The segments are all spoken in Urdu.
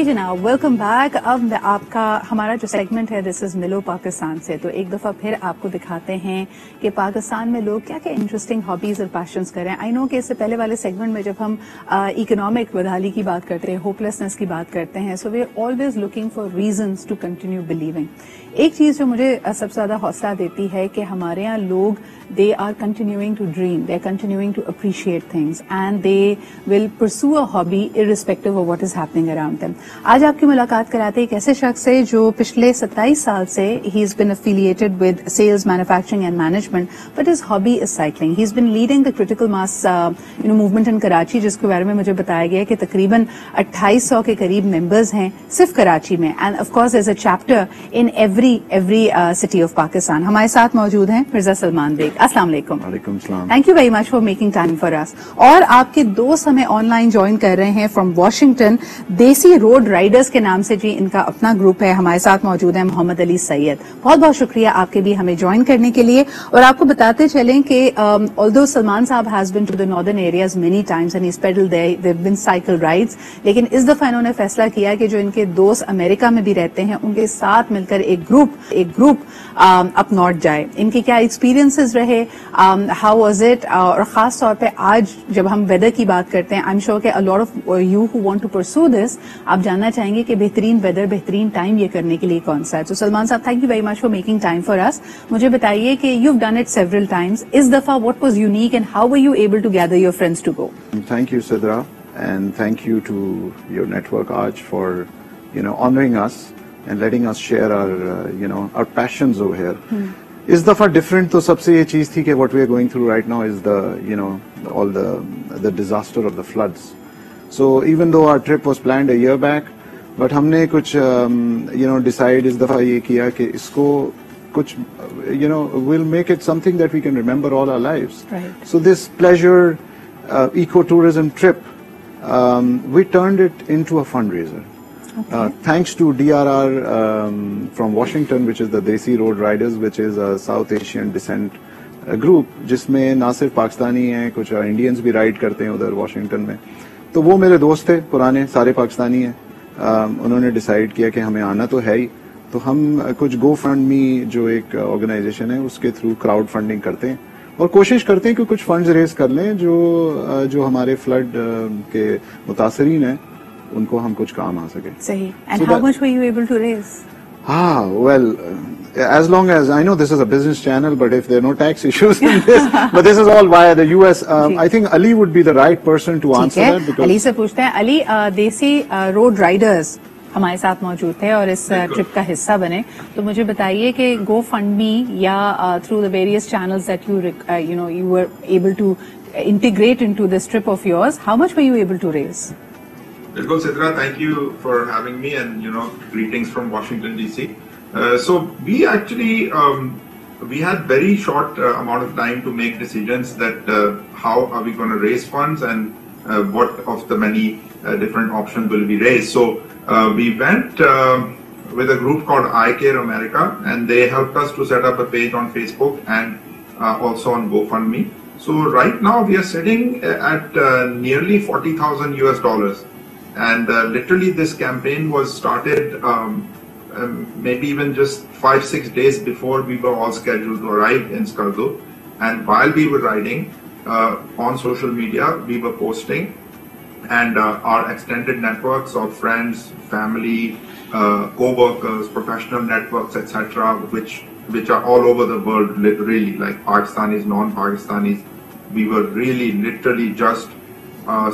جی جناب ویلکم بیک. اب آپ کا ہمارا جو سیگمنٹ ہے دس از ملو پاکستان سے, تو ایک دفعہ پھر آپ کو دکھاتے ہیں کہ پاکستان میں لوگ کیا کیا انٹرسٹنگ ہابیز اور پیشنز کریں. آئی نو کہ اس سے پہلے والے سیگمنٹ میں جب ہم اکنامک بدحالی کی بات کرتے ہیں, ہوپلیسنس کی بات کرتے ہیں, so we are always looking for reasons to continue believing. ایک چیز جو مجھے سب سے زیادہ حوصلہ دیتی ہے کہ ہمارے یہاں لوگ they are continuing to dream, they are continuing to appreciate things and they will pursue a hobby irrespective of what is happening around them. آج آپ کی ملاقات کراتے ایک ایسے شخص سے جو پچھلے 27 سال سے he is been affiliated with sales, manufacturing and management, but his hobby is cycling. He is been leading the critical mass movement in Karachi, جس کے بارے میں مجھے بتایا گیا کہ تقریباً 2800 کے قریب ممبرز ہیں صرف کراچی میں, and of course is a chapter in every city of Pakistan. ہمارے ساتھ موجود ہیں مرزا سلمان بیگ. السلام علیکم. وعلیکم السلام. Thank you very much for making time for us. اور آپ کے دوست ہمیں آن لائن جوائن کر رہے ہیں فرام واشنگٹن, دیسی روڈ رائڈرز کے نام سے جی ان کا اپنا گروپ ہے. ہمارے ساتھ موجود ہیں محمد علی سید. بہت بہت شکریہ آپ کے بھی ہمیں جوائن کرنے کے لیے. اور آپ کو بتاتے چلیں کہ although سلمان صاحب has been to the northern areas many times and has paddled there, they have been cycle rides, لیکن اس دفعہ انہوں نے فیصلہ کیا کہ جو ان کے دوست امریکہ میں بھی رہتے ہیں ان کے ساتھ مل کر ایک گروپ اپ نارتھ جائے. ان کے کیا ایکسپیرینسز رہے, ہاؤ واز اٹ, اور خاص طور پہ آج جب ہم ویدر کی بات کرتے ہیں, آئی ایم شیور کہ a lot of you who want to pursue this آپ جاننا چاہیں گے کہ بہترین ویدر, بہترین ٹائم یہ کرنے کے لیے کون سا ہے. تو سلمان صاحب thank you very much for making time for us. مجھے بتائیے کہ you done it several times, اس دفعہ what was unique and how were you able to gather your friends to go? Thank you Sidra, and thank you to your network Aaj for honoring us and letting us share our our passions over here. اس دفعہ ڈفرینٹ تو سب سے یہ چیز تھی کہ what we are going through right now is all the disaster of the floods. So even though our trip was planned a year back, but ہم نے کچھ decide اس دفعہ یہ کیا کہ اس کو کچھ we'll make it something that we can remember all our lives. Right. So this pleasure eco-tourism trip, we turned it into a fundraiser. Okay. Thanks to DRR from Washington, which is the Desi Road Riders, which is a South Asian descent group, جس میں نہ صرف پاکستانی ہیں, کچھ انڈینز بھی رائڈ کرتے ہیں ادھر واشنگٹن میں. تو وہ میرے دوست تھے پرانے, سارے پاکستانی ہیں. انہوں نے ڈیسائیڈ کیا کہ ہمیں آنا تو ہے ہی, تو ہم کچھ گو فنڈ می جو ایک آرگنائزیشن ہے اس کے تھرو کراؤڈ فنڈنگ کرتے ہیں اور کوشش کرتے ہیں کہ کچھ فنڈز ریز کر لیں جو ہمارے فلڈ کے متاثرین ہیں ان کو ہم کچھ کام آ سکے. صحیح. And how much were you able to raise? Well, as long as I know this is a business channel, but if there are no tax issues in this, but this is all via the US. I think Ali would be the right person to answer that. Because Ali سے پوچھتے ہیں. علی, دیسی روڈ رائڈرز ہمارے ساتھ موجود تھے اور اس ٹرپ کا حصہ بنے, تو مجھے بتائیے کہ گو فنڈ می یا through the various channels that you were able to integrate into this trip of yours, how much were you able to raise? Bilkul Sidra, thank you for having me, and greetings from Washington DC. So we actually we had very short amount of time to make decisions that how are we going to raise funds and what of the many different options will be raised. So we went with a group called I Care America, and they helped us to set up a page on Facebook and also on GoFundMe. So right now we are sitting at nearly $40,000. And literally this campaign was started maybe even just 5-6 days before we were all scheduled to arrive in Skardu. And while we were riding on social media, we were posting, and our extended networks of friends, family, co-workers, professional networks, etc., which are all over the world, really, like Pakistanis, non-Pakistanis, we were really literally just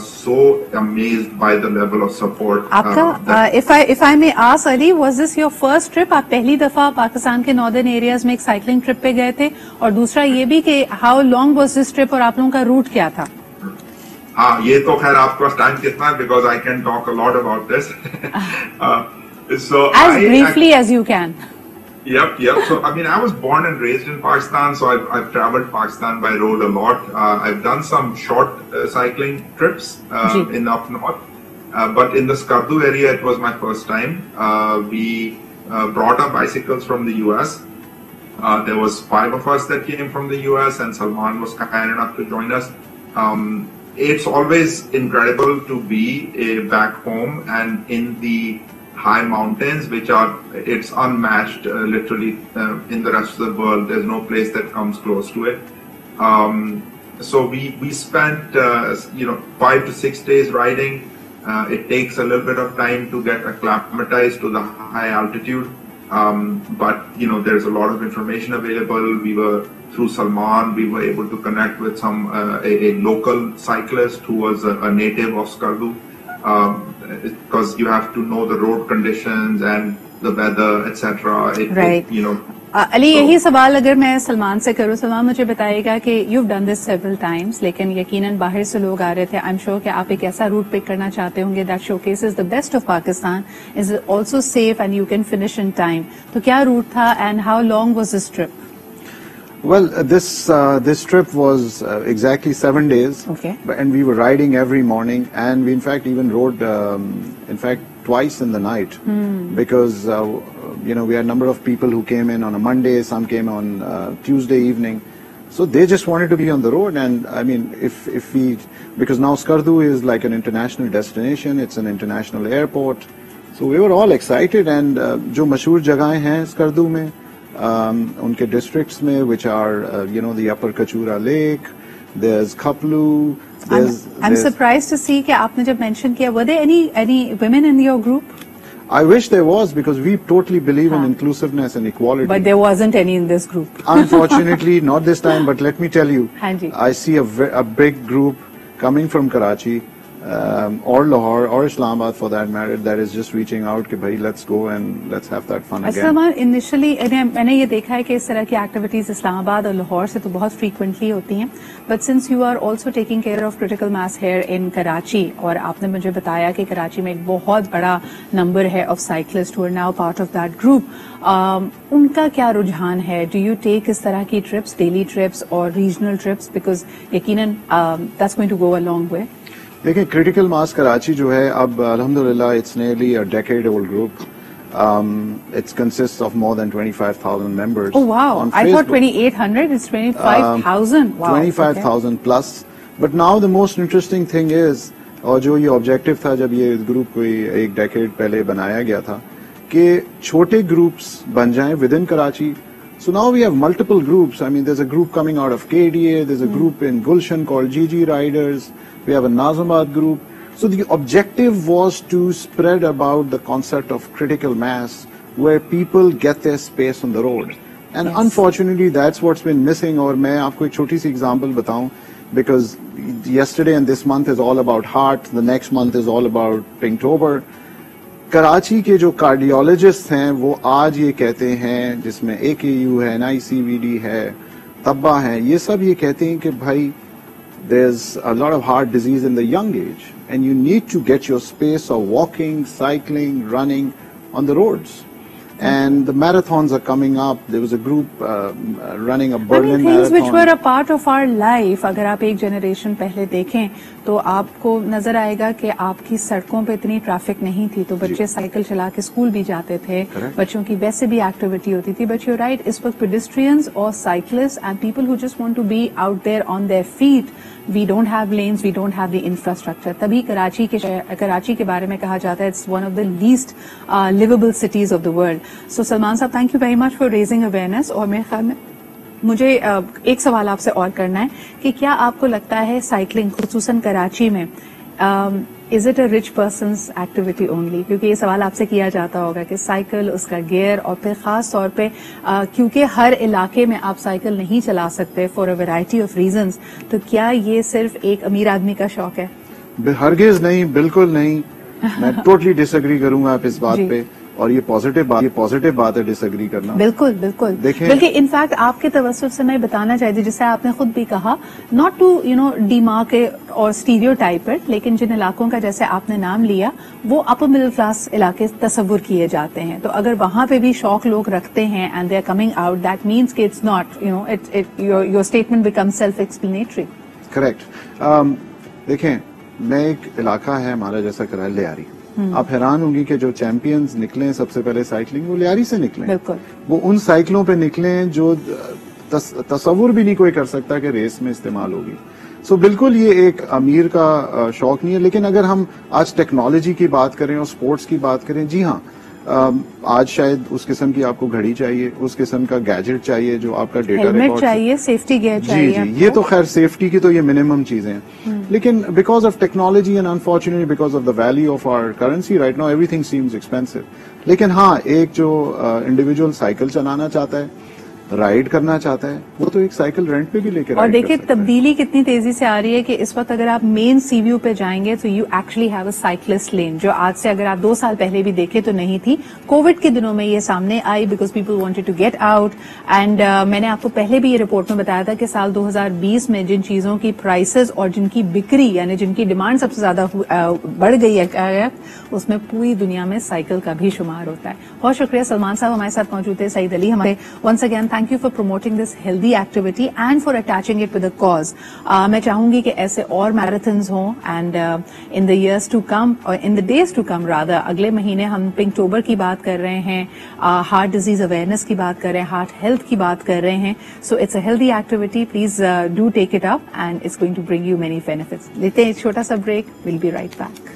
so amazed by the level of support. If I may ask, Ali, was this your first trip? آپ پہلی دفعہ پاکستان کے ناردرن ایریاز میں ایک سائیکلنگ ٹرپ پہ گئے تھے, اور دوسرا یہ بھی کہ how long was this trip اور آپ لوگوں کا روٹ کیا تھا؟ ہاں, یہ تو خیر آپ کا ٹائم کتنا ہے, because I can talk a lot about this. So as briefly as you can. Yep. So, I mean, I was born and raised in Pakistan, so I've traveled Pakistan by road a lot. I've done some short cycling trips in up north, but in the Skardu area, it was my first time. We brought our bicycles from the US. There was 5 of us that came from the US, and Salman was kind enough to join us. it's always incredible to be back home and in the high mountains, which are, it's unmatched literally in the rest of the world. There's no place that comes close to it. So we spent 5 to 6 days riding. It takes a little bit of time to get acclimatized to the high altitude, but there's a lot of information available. We were through Salman, we were able to connect with a local cyclist who was a native of Skardu. Because you have to know the road conditions and the weather, etc. Right. علی یہی سوال اگر میں سلمان سے کروں، سلمان مجھے بتائیے گا کہ you done this several Times, لیکن یقیناً باہر سے لوگ آ رہے تھے. آئی ایم شیور کہ آپ ایک ایسا روٹ پک کرنا چاہتے ہوں گے that showcases the best of Pakistan, is also safe and you can finish in time. تو کیا روٹ تھا and how long was this trip? Well, this trip was exactly 7 days. Okay. And we were riding every morning, and we in fact even rode, twice in the night. Because, we had a number of people who came in on a Monday, some came on Tuesday evening. So they just wanted to be on the road, and I mean, because now Skardu is like an international destination, it's an international airport. So we were all excited, and jo mashhoor jaghein hain Skardu mein, ان کے ڈسٹرکٹس میں which are the upper Kachura Lake, there's Khaplu, I'm surprised to see کہ آپ نے جب مینشن کیا were there any women in your group? I wish there was, because we totally believe in inclusiveness and equality. But there wasn't any in this group. Unfortunately, not this time, but let me tell you, Hanji. I see a big group coming from Karachi, or Lahore, or Islamabad for that matter, that is just reaching out کہ بھائی let's go and let's have that fun again. Initially میں نے یہ دیکھا ہے کہ اس طرح کی ایکٹیویٹیز اسلام آباد اور لاہور سے تو بہت فریکوینٹلی ہوتی ہیں، but since you are also taking care of critical mass here in Karachi, اور آپ نے مجھے بتایا کہ کراچی میں ایک بہت بڑا نمبر ہے of cyclist who are now part of that group, ان کا کیا رجحان ہے؟ ڈو یو ٹیک اس طرح کی ٹرپس، ڈیلی ٹرپس اور ریجنل ٹرپس؟ بیکاز یقیناً that's going to go a long way. دیکھیں کریٹیکل ماس کراچی جو ہے اب الحمدللہ it's nearly a decade old group. It consists of more than 25,000 members. Oh wow! I thought 2,800. It's 25,000. Wow. 25,000 plus. But now the most interesting thing is, اور جو یہ objective تھا جب یہ گروپ کوئی ایک ڈیکیڈ پہلے بنایا گیا تھا، کہ چھوٹے groups بن جائیں within Karachi. So now we have multiple groups. I mean, there's a group coming out of KDA. There's a group in Gulshan called GG Riders. We have a Nazamabad group. So the objective was to spread about the concept of critical mass, where people get their space on the road. And yes, unfortunately, that's what's been missing. Or main aapko ek choti si example bataun, because yesterday and this month is all about heart. The next month is all about Pinktober. Karachi کے جو کارڈیولوجسٹ ہیں وہ آج یہ کہتے ہیں، جس میں AKU ہے، NICVD ہے، طبا ہے، یہ سب یہ کہتے ہیں کہ بھائی there's a lot of heart disease in the young age and you need to get your space of walking, cycling, running on the roads. And the marathons are coming up. There was a group running a Berlin marathon. Things which were a part of our life. اگر آپ ایک جنریشن پہلے دیکھیں تو آپ کو نظر آئے گا کہ آپ کی سڑکوں پہ اتنی ٹریفک نہیں تھی، تو بچے سائیکل چلا کے اسکول بھی جاتے تھے، بچوں کی ویسے بھی ایکٹیویٹی ہوتی تھی. بٹ یو رائٹ، اس وقت پیڈسٹرینز اور cyclist and people who just want to be out there on their feet, we don't have lanes, we don't have the infrastructure. تبھی کراچی کے بارے میں کہا جاتا ہے it's one of the least livable cities of the world. So Salman صاحب، thank you very much for raising awareness. اور میرے خیال میں مجھے ایک سوال آپ سے اور کرنا ہے کہ کیا آپ کو لگتا ہے سائیکلنگ خصوصاً کراچی میں is it a rich persons activity only? کیونکہ یہ سوال آپ سے کیا جاتا ہوگا کہ سائیکل، اس کا گیئر، اور پھر خاص طور پہ کیونکہ ہر علاقے میں آپ سائیکل نہیں چلا سکتے for a variety of reasons, تو کیا یہ صرف ایک امیر آدمی کا شوق ہے؟ ہرگز نہیں، بالکل نہیں. میں ٹوٹلی ڈس ایگری کروں گا آپ اس بات پہ، اور یہ پازیٹیو بات ہے ڈس ایگری کرنا. بالکل بالکل. بلکہ انفیکٹ آپ کے توسط سے میں بتانا چاہتی، جسے آپ نے خود بھی کہا، ناٹ ٹو ڈیمارکیٹ اور اسٹیریوٹائپ اٹ، لیکن جن علاقوں کا جیسے آپ نے نام لیا وہ اپر مڈل کلاس علاقے تصور کیے جاتے ہیں، تو اگر وہاں پہ بھی شوق لوگ رکھتے ہیں and they are coming out, that means کہ it's not your statement become self explanatory. Correct. دیکھیں، میں ایک علاقہ ہے ہمارا جیسا کرا لیاری، آپ حیران ہوں گی کہ جو چیمپئنز نکلے سب سے پہلے سائیکلنگ، وہ لیاری سے نکلے. وہ ان سائیکلوں پہ نکلے جو تصور بھی نہیں کوئی کر سکتا کہ ریس میں استعمال ہوگی. سو بالکل یہ ایک امیر کا شوق نہیں ہے. لیکن اگر ہم آج ٹیکنالوجی کی بات کریں اور اسپورٹس کی بات کریں, جی ہاں, آج شاید اس قسم کی آپ کو گھڑی چاہیے, اس قسم کا گیجٹ چاہیے جو آپ کا ڈیٹا ریکارڈ چاہیے, سیفٹی گیئر چاہیے. جی یہ تو خیر سیفٹی کی تو یہ منیمم چیزیں ہیں, لیکن because of technology and unfortunately because of the value of our currency right now everything seems expensive. لیکن ہاں, ایک جو انڈیویجول سائیکل چلانا چاہتا ہے, رائڈ کرنا چاہتا ہے, وہ تو ایک سائیکل رینٹ پہ بھی لے کے اور دیکھیں تبدیلی کتنی تیزی سے آ رہی ہے کہ اس وقت اگر آپ مین سی ویو پہ جائیں گے تو you actually have a cyclist lane, جو آج سے اگر آپ 2 سال پہلے بھی دیکھیں تو نہیں تھی. کووڈ کے دنوں میں یہ سامنے آئی because people wanted to get out, and میں نے آپ کو پہلے بھی یہ رپورٹ میں بتایا تھا کہ سال 2020 میں جن چیزوں کی پرائسز اور جن کی بکری یعنی جن کی ڈیمانڈ سب سے زیادہ بڑھ گئی ہے, اس میں پوری دنیا میں سائیکل کا بھی شمار ہوتا ہے. بہت شکریہ سلمان صاحب ہمارے ساتھ موجود تھے. سعید علی ہمارے once again thank you for promoting this healthy activity and for attaching it with a cause. میں چاہوں گی کہ ایسے اور میراتھنز ہوں, and in the years to come or in the days to come rather, اگلے مہینے ہم پنکٹوبر کی بات کر رہے ہیں, ہارٹ ڈیزیز اویئرنیس کی بات کر رہے ہیں, ہارٹ ہیلتھ کی بات کر رہے ہیں. So it's a healthy activity. Please do take it up and it's going to bring you many benefits. لیتے ہیں ایک چھوٹا سا break. We'll be right back.